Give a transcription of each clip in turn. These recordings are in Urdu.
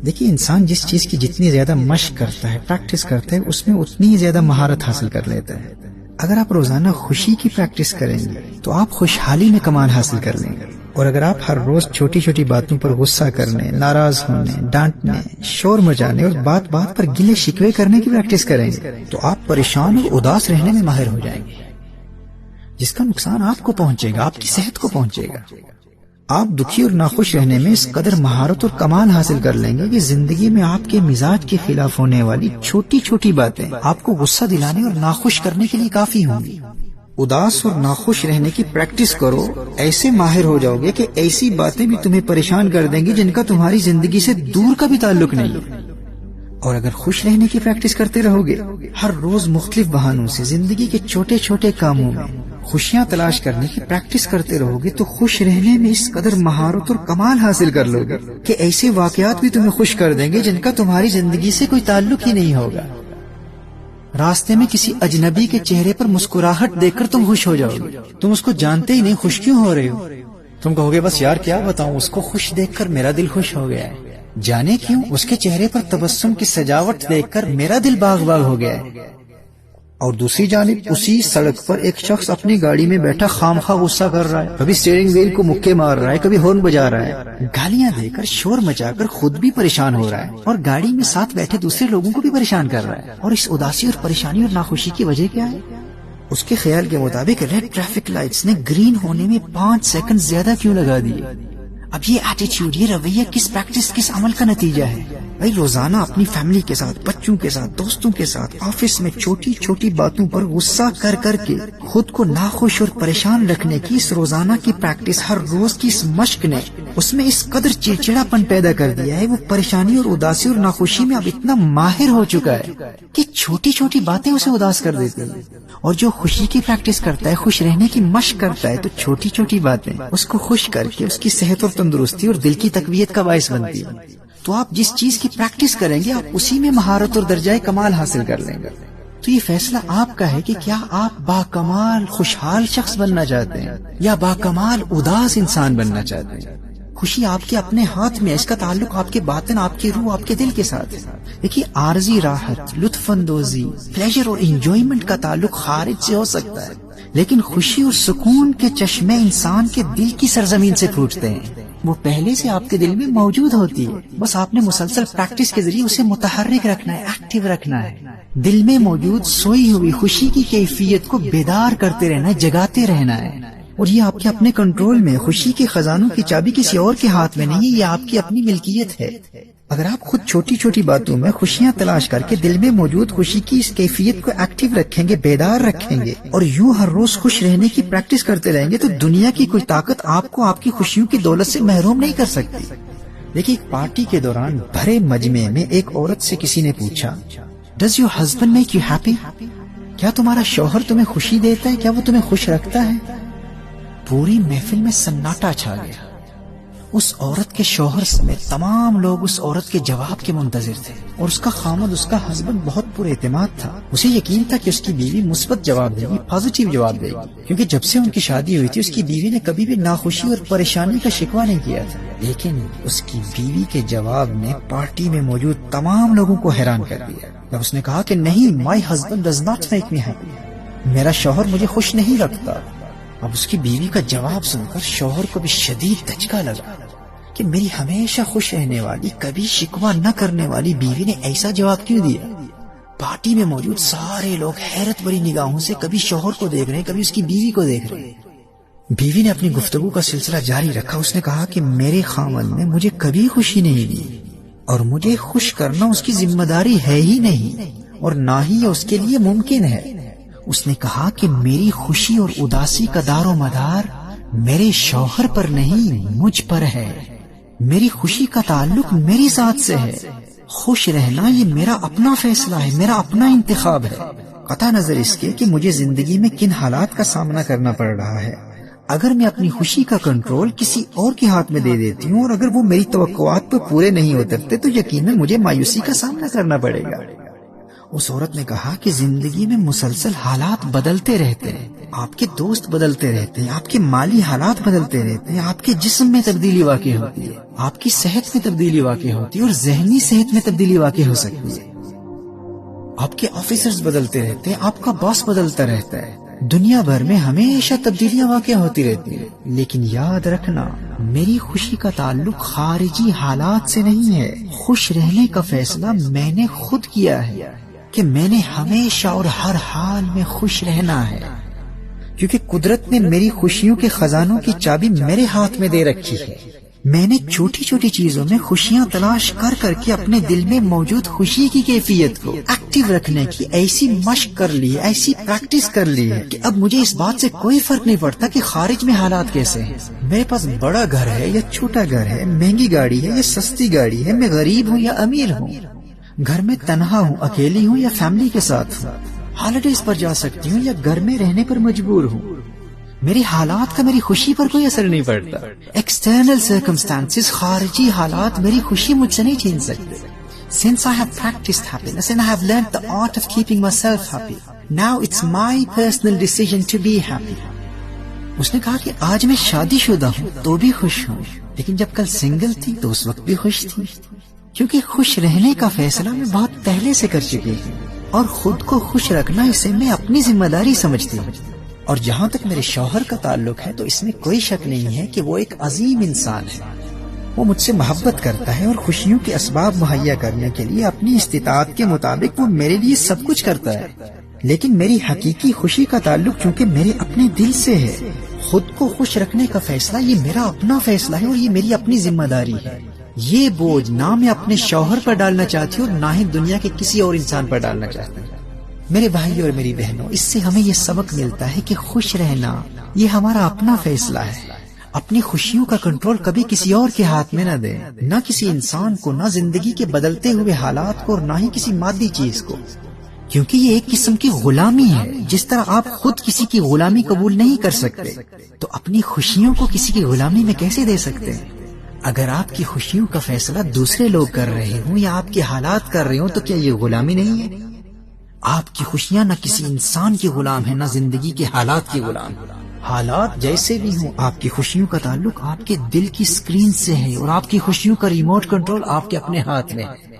دیکھیے انسان جس چیز کی جتنی زیادہ مشق کرتا ہے، پریکٹس کرتا ہے، اس میں اتنی ہی زیادہ مہارت حاصل کر لیتا ہے۔ اگر آپ روزانہ خوشی کی پریکٹس کریں گے تو آپ خوشحالی میں کمال حاصل کر لیں گے، اور اگر آپ ہر روز چھوٹی چھوٹی باتوں پر غصہ کرنے، ناراض ہونے، ڈانٹنے، شور مچانے اور بات بات پر گلے شکوے کرنے کی پریکٹس کریں گے تو آپ پریشان اور اداس رہنے میں ماہر ہو جائیں گے، جس کا نقصان آپ کو پہنچے گا، آپ کی صحت کو پہنچے گا۔ آپ دکھی اور ناخوش رہنے میں اس قدر مہارت اور کمال حاصل کر لیں گے کہ زندگی میں آپ کے مزاج کے خلاف ہونے والی چھوٹی چھوٹی باتیں آپ کو غصہ دلانے اور ناخوش کرنے کے لیے کافی ہوں گی۔ اداس اور ناخوش رہنے کی پریکٹس کرو، ایسے ماہر ہو جاؤ گے کہ ایسی باتیں بھی تمہیں پریشان کر دیں گی جن کا تمہاری زندگی سے دور کا بھی تعلق نہیں۔ اور اگر خوش رہنے کی پریکٹس کرتے رہو گے، ہر روز مختلف بہانوں سے زندگی کے چھوٹے چھوٹے کاموں میں خوشیاں تلاش کرنے کی پریکٹس کرتے رہو گے تو خوش رہنے میں اس قدر مہارت اور کمال حاصل کر لو گے کہ ایسے واقعات بھی تمہیں خوش کر دیں گے جن کا تمہاری زندگی سے کوئی تعلق ہی نہیں ہوگا۔ راستے میں کسی اجنبی کے چہرے پر مسکراہٹ دیکھ کر تم خوش ہو جاؤ گے، تم اس کو جانتے ہی نہیں، خوش کیوں ہو رہے ہو؟ تم کہو گے بس یار کیا بتاؤں، اس کو خوش دیکھ کر میرا دل خوش ہو گیا ہے، جانے کیوں، اس کے چہرے پر تبسم کی سجاوٹ دیکھ کر میرا دل باغ باغ ہو گیا ہے۔ اور دوسری جانب اسی سڑک پر ایک شخص اپنی گاڑی میں بیٹھا خامخواہ غصہ کر رہا ہے، کبھی اسٹیئرنگ وہیل کو مکے مار رہا ہے، کبھی ہارن بجا رہا ہے، گالیاں دے کر، شور مچا کر خود بھی پریشان ہو رہا ہے اور گاڑی میں ساتھ بیٹھے دوسرے لوگوں کو بھی پریشان کر رہا ہے۔ اور اس اداسی اور پریشانی اور ناخوشی کی وجہ کیا ہے؟ اس کے خیال کے مطابق ریڈ ٹریفک لائٹس نے گرین ہونے میں 5 سیکنڈ زیادہ کیوں لگا دیے؟ اب یہ ایٹیٹیوڈ، یہ رویہ کس پریکٹس، کس عمل کا نتیجہ ہے؟ بھائی روزانہ اپنی فیملی کے ساتھ، بچوں کے ساتھ، دوستوں کے ساتھ، آفس میں چھوٹی چھوٹی باتوں پر غصہ کر کر کے خود کو ناخوش اور پریشان رکھنے کی اس روزانہ کی پریکٹس، ہر روز کی اس مشق نے اس میں اس قدر چڑچڑاپن پیدا کر دیا ہے، وہ پریشانی اور اداسی اور ناخوشی میں اب اتنا ماہر ہو چکا ہے کہ چھوٹی چھوٹی باتیں اسے اداس کر دیتی ہیں۔ اور جو خوشی کی پریکٹس کرتا ہے، خوش رہنے کی مشق کرتا ہے، تو چھوٹی چھوٹی باتیں اس کو خوش کر کے اس کی صحت اور تندرستی اور دل کی تقویت کا باعث بنتی ہے۔ تو آپ جس چیز کی پریکٹس کریں گے، آپ اسی میں مہارت اور درجہ کمال حاصل کر لیں گے۔ تو یہ فیصلہ آپ کا ہے کہ کیا آپ باکمال خوشحال شخص بننا چاہتے ہیں یا باکمال اداس انسان بننا چاہتے ہیں۔ خوشی آپ کے اپنے ہاتھ میں ہے، اس کا تعلق آپ کے باطن، آپ کی روح، آپ کے دل کے ساتھ ہے۔ دیکھیے عارضی راحت، لطف اندوزی، پلیجر اور انجوائمنٹ کا تعلق خارج سے ہو سکتا ہے، لیکن خوشی اور سکون کے چشمے انسان کے دل کی سرزمین سے پھوٹتے ہیں۔ وہ پہلے سے آپ کے دل میں موجود ہوتی ہے، بس آپ نے مسلسل پریکٹس کے ذریعے اسے متحرک رکھنا ہے، ایکٹیو رکھنا ہے۔ دل میں موجود سوئی ہوئی خوشی کی کیفیت کو بیدار کرتے رہنا ہے، جگاتے رہنا ہے، اور یہ آپ کے اپنے کنٹرول میں۔ خوشی کے خزانوں کی چابی کسی اور کے ہاتھ میں نہیں ہے، یہ آپ کی اپنی ملکیت ہے۔ اگر آپ خود چھوٹی چھوٹی باتوں میں خوشیاں تلاش کر کے دل میں موجود خوشی کی اس کیفیت کو ایکٹیو رکھیں گے، بیدار رکھیں گے، اور یوں ہر روز خوش رہنے کی پریکٹس کرتے رہیں گے، تو دنیا کی کوئی طاقت آپ کو آپ کی خوشیوں کی دولت سے محروم نہیں کر سکتی۔ دیکھیے ایک پارٹی کے دوران بھرے مجمع میں ایک عورت سے کسی نے پوچھا، does your husband make you happy? کیا تمہارا شوہر تمہیں خوشی دیتا ہے؟ کیا وہ تمہیں خوش رکھتا ہے؟ پوری محفل میں سناٹا چھا گیا۔ اس عورت کے شوہر سمیت تمام لوگ اس عورت کے جواب کے منتظر تھے، اور اس کا خامد، اس کا ہسبینڈ بہت پر اعتماد تھا۔ اسے یقین تھا کہ اس کی بیوی مثبت جواب دے گی، پازیٹیو جواب دے گی، کیونکہ جب سے ان کی شادی ہوئی تھی اس کی بیوی نے کبھی بھی ناخوشی اور پریشانی کا شکوہ نہیں کیا تھا۔ لیکن اس کی بیوی کے جواب نے پارٹی میں موجود تمام لوگوں کو حیران کر دیا جب اس نے کہا کہ نہیں، my husband does not make me happy, میرا شوہر مجھے خوش نہیں رکھتا۔ اب اس کی بیوی کا جواب سن کر شوہر کو بھی شدید دھچکا لگا کہ میری ہمیشہ خوش رہنے والی، کبھی شکوہ نہ کرنے والی بیوی نے ایسا جواب کیوں دیا؟ پارٹی میں موجود سارے لوگ حیرت بھری نگاہوں سے کبھی شوہر کو دیکھ رہے ہیں، کبھی اس کی بیوی کو دیکھ رہے ہیں۔ بیوی نے اپنی گفتگو کا سلسلہ جاری رکھا۔ اس نے کہا کہ میرے خاوند نے مجھے کبھی خوشی نہیں دی، اور مجھے خوش کرنا اس کی ذمہ داری ہے ہی نہیں، اور نہ ہی اس کے لیے ممکن ہے۔ اس نے کہا کہ میری خوشی اور اداسی کا دار و مدار میرے شوہر پر نہیں، مجھ پر ہے۔ میری خوشی کا تعلق میری ذات سے ہے۔ خوش رہنا یہ میرا اپنا فیصلہ ہے، میرا اپنا انتخاب ہے، قطع نظر اس کے کہ مجھے زندگی میں کن حالات کا سامنا کرنا پڑ رہا ہے۔ اگر میں اپنی خوشی کا کنٹرول کسی اور کے ہاتھ میں دے دیتی ہوں، اور اگر وہ میری توقعات پر پورے نہیں اترتے، تو یقیناً مجھے مایوسی کا سامنا کرنا پڑے گا۔ اس عورت نے کہا کہ زندگی میں مسلسل حالات بدلتے رہتے ہیں، آپ کے دوست بدلتے رہتے ہیں، آپ کے مالی حالات بدلتے رہتے ہیں، آپ کے جسم میں تبدیلی واقع ہوتی ہے، آپ کی صحت میں تبدیلی واقع ہوتی ہے، اور ذہنی صحت میں تبدیلی واقع ہو سکتی ہے۔ آپ کے آفیسرز بدلتے رہتے ہیں، آپ کا باس بدلتا رہتا ہے، دنیا بھر میں ہمیشہ تبدیلیاں واقع ہوتی رہتی ہیں۔ لیکن یاد رکھنا، میری خوشی کا تعلق خارجی حالات سے نہیں ہے۔ خوش رہنے کا فیصلہ میں نے خود کیا ہے کہ میں نے ہمیشہ اور ہر حال میں خوش رہنا ہے، کیونکہ قدرت نے میری خوشیوں کے خزانوں کی چابی میرے ہاتھ میں دے رکھی ہے۔ میں نے چھوٹی چھوٹی چیزوں میں خوشیاں تلاش کر کر کے اپنے دل میں موجود خوشی کی کیفیت کو ایکٹیو رکھنے کی ایسی مشق کر لی ہے، ایسی پریکٹس کر لی ہے کہ اب مجھے اس بات سے کوئی فرق نہیں پڑتا کہ خارج میں حالات کیسے ہیں۔ میرے پاس بڑا گھر ہے یا چھوٹا گھر ہے، مہنگی گاڑی ہے یا سستی گاڑی ہے، میں غریب ہوں یا امیر ہوں، گھر میں تنہا ہوں، اکیلی ہوں یا فیملی کے ساتھ ہوں، ہالیڈیز پر جا سکتی ہوں یا گھر میں رہنے پر مجبور ہوں، میری حالات کا میری خوشی پر کوئی اثر نہیں پڑتا۔ ایکسٹرنل سرکمسٹانسز، خارجی حالات میری خوشی مجھ سے نہیں چھین سکتے۔ Since I have practiced happiness and I have learned the art of keeping myself happy, now it's my personal decision to be happy. اس نے کہا کہ آج میں شادی شدہ ہوں تو بھی خوش ہوں، لیکن جب کل سنگل تھی تو اس وقت بھی خوش تھی، کیونکہ خوش رہنے کا فیصلہ میں بہت پہلے سے کر چکی ہوں، اور خود کو خوش رکھنا اسے میں اپنی ذمہ داری سمجھتی ہوں۔ اور جہاں تک میرے شوہر کا تعلق ہے تو اس میں کوئی شک نہیں ہے کہ وہ ایک عظیم انسان ہے۔ وہ مجھ سے محبت کرتا ہے اور خوشیوں کے اسباب مہیا کرنے کے لیے اپنی استطاعت کے مطابق وہ میرے لیے سب کچھ کرتا ہے، لیکن میری حقیقی خوشی کا تعلق چونکہ میرے اپنے دل سے ہے۔ خود کو خوش رکھنے کا فیصلہ یہ میرا اپنا فیصلہ ہے اور یہ میری اپنی ذمہ داری ہے۔ یہ بوجھ نہ میں اپنے شوہر پر ڈالنا چاہتی ہوں اور نہ ہی دنیا کے کسی اور انسان پر ڈالنا چاہتی ہوں۔ میرے بھائی اور میری بہنوں، اس سے ہمیں یہ سبق ملتا ہے کہ خوش رہنا یہ ہمارا اپنا فیصلہ ہے۔ اپنی خوشیوں کا کنٹرول کبھی کسی اور کے ہاتھ میں نہ دیں، نہ کسی انسان کو، نہ زندگی کے بدلتے ہوئے حالات کو، اور نہ ہی کسی مادی چیز کو، کیونکہ یہ ایک قسم کی غلامی ہے۔ جس طرح آپ خود کسی کی غلامی قبول نہیں کر سکتے تو اپنی خوشیوں کو کسی کی غلامی میں کیسے دے سکتے ہیں؟ اگر آپ کی خوشیوں کا فیصلہ دوسرے لوگ کر رہے ہوں یا آپ کے حالات کر رہے ہوں تو کیا یہ غلامی نہیں ہے؟ آپ کی خوشیاں نہ کسی انسان کی غلام ہیں، نہ زندگی کے حالات کی غلام۔ حالات جیسے بھی ہوں، آپ کی خوشیوں کا تعلق آپ کے دل کی اسکرین سے ہے، اور آپ کی خوشیوں کا ریموٹ کنٹرول آپ کے اپنے ہاتھ میں ہے۔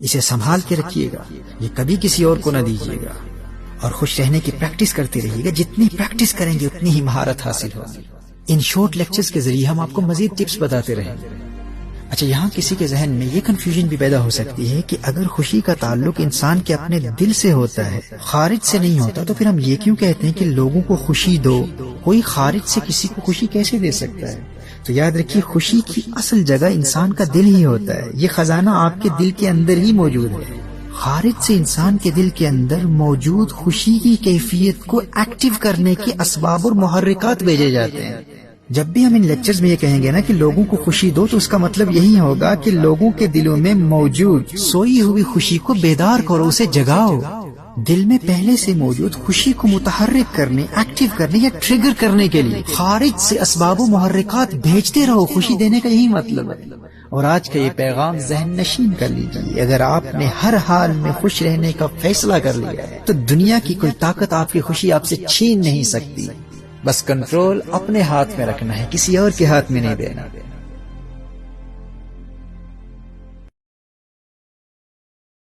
اسے سنبھال کے رکھیے گا، یہ کبھی کسی اور کو نہ دیجیے گا، اور خوش رہنے کی پریکٹس کرتے رہیے گا۔ جتنی پریکٹس کریں گے اتنی ہی مہارت حاصل ہوگی۔ ان شارٹ لیکچرز کے ذریعے ہم آپ کو مزید ٹپس بتاتے رہیں گے۔ اچھا، یہاں کسی کے ذہن میں یہ کنفیوژن بھی پیدا ہو سکتی ہے کہ اگر خوشی کا تعلق انسان کے اپنے دل سے ہوتا ہے، خارج سے نہیں ہوتا، تو پھر ہم یہ کیوں کہتے ہیں کہ لوگوں کو خوشی دو؟ کوئی خارج سے کسی کو خوشی کیسے دے سکتا ہے؟ تو یاد رکھیے، خوشی کی اصل جگہ انسان کا دل ہی ہوتا ہے۔ یہ خزانہ آپ کے دل کے اندر ہی موجود ہے۔ خارج سے انسان کے دل کے اندر موجود خوشی کی کیفیت کو ایکٹیو کرنے کے اسباب اور محرکات بھیجے جاتے ہیں۔ جب بھی ہم ان لیکچرز میں یہ کہیں گے نا کہ لوگوں کو خوشی دو، تو اس کا مطلب یہی ہوگا کہ لوگوں کے دلوں میں موجود سوئی ہوئی خوشی کو بیدار کرو، اسے جگاؤ۔ دل میں پہلے سے موجود خوشی کو متحرک کرنے، ایکٹیو کرنے یا ٹریگر کرنے کے لیے خارج سے اسباب و محرکات بھیجتے رہو۔ خوشی دینے کا یہی مطلب ہے۔ اور آج کا یہ پیغام ذہن نشین کر لیجیے، اگر آپ نے ہر حال میں خوش رہنے کا فیصلہ کر لیا ہے تو دنیا کی کوئی طاقت آپ کی خوشی آپ سے چھین نہیں سکتی۔ بس کنٹرول اپنے ہاتھ میں رکھنا ہے، کسی اور کے ہاتھ میں نہیں دینا۔